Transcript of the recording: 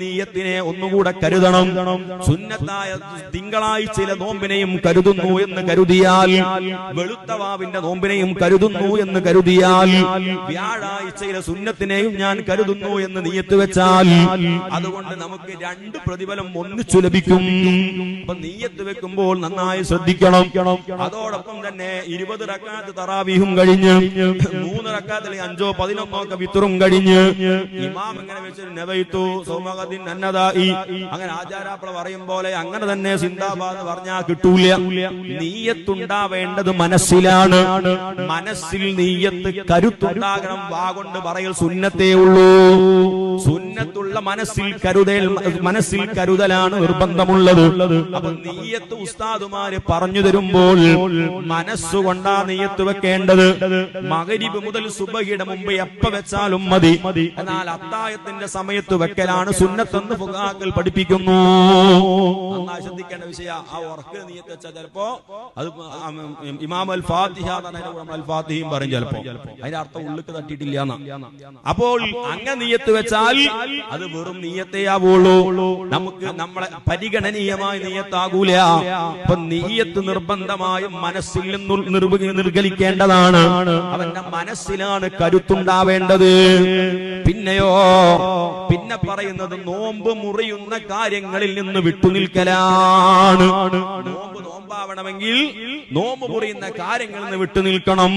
നീയത്തിനെ ഒന്നുകൂടെ കരുതണം. സുന്നത്തായ തിങ്കളാഴ്ചയിലെ നോമ്പിനെയും കരുതുന്നു എന്ന് കരുതിയാൽ, വെളുത്തവാവിന്റെ നോമ്പിനെയും കരുതുന്നു എന്ന് കരുതിയാൽ, വ്യാഴാഴ്ചയിലെ സുന്നത്തിനെയും ഞാൻ കരുതുന്നു എന്ന് നീയത്ത് വെച്ചാൽ, അതുകൊണ്ട് നമുക്ക് രണ്ട് പ്രതിഫലം ഒന്നിച്ചു ലഭിക്കും. അപ്പൊ നീയത്ത് വെക്കുമ്പോൾ നന്നായി ശ്രദ്ധിക്കണം. അതോടൊപ്പം തന്നെ 20 റക്അത്ത് തറാവീഹും കഴിഞ്ഞ് 3 റക്അത്തിൽ 5 11 ഒക്കെ വിത്റും കഴിഞ്ഞ് ഇമാം ഇങ്ങനെ വെച്ചിട്ട് നബൈതു സൗമഗദിൻ അന്നദായി അങ്ങനെ ആചാരാപ്പള പറയും പോലെ അങ്ങനെ തന്നെ സിന്ദാബാദ് പറഞ്ഞാൽ കിട്ടൂല. നീയത്തുണ്ടാവേണ്ടത് മനസ്സിലാണ്. മനസ്സിൽ നീയത്ത് കരുത്തുണ്ടാകണം. വാഗൊണ്ട് പറയൽ സുന്നത്തേ ഉള്ളൂ. സുന്നത്തുള്ള മനസ്സിൽ കരുതലാണ് നിർബന്ധമുള്ളത്. അപ്പൊ നീയത്ത് ഉസ്താദുമാര് പറഞ്ഞു തരുമ്പോൾ മനസ്സുകൊണ്ടാ നീയത്ത് വെക്കേണ്ടത്. മഗ്രിബ് മുതൽ സുബഹിയുടെ മുമ്പ് എപ്പ വെച്ചാലും മതി. എന്നാൽ അത്തായത്തിന്റെ സമയത്ത് വെക്കലാണ് സുന്നത്തെന്ന് ഫുഖഹാക്കൾ പഠിപ്പിക്കുന്നു. നന്നായി ശ്രദ്ധിക്കേണ്ട വിഷയ. ആ ഉറക്കിൽ നീയത്ത് വെച്ചാൽ ചിലപ്പോ അത് ഇമാം അൽ ഫാത്തിഹ അൽ ഫാത്തിഹയും പറയും. ചിലപ്പോ അതിന്റെ അർത്ഥം ഉള്ളിക്ക് തട്ടിയിട്ടില്ല. അപ്പോൾ അങ്ങനെ നീയത്ത് വെച്ചാൽ അത് വെറും നീയത്തേ ആവുള്ളൂ. നമുക്ക് നമ്മളെ പരിഗണനീയമായ നീയത്താകൂല. അപ്പൊ നീയത്ത് നിർബന്ധമായും മനസ്സിൽ നിർഗലിക്കേണ്ടതാണ്. അവന്റെ മനസ്സിലാണ് കരുത്തുണ്ടാവേണ്ടത്. പിന്നെയോ പിന്നെ പറയുന്നത് നോമ്പ് മുറിയുന്ന കാര്യങ്ങളിൽ നിന്ന് വിട്ടുനിൽക്കലാണ്. നോമ്പാവണമെങ്കിൽ നോമ്പ് മുറിയുന്ന കാര്യങ്ങളിൽ നിന്ന് വിട്ടുനിൽക്കണം.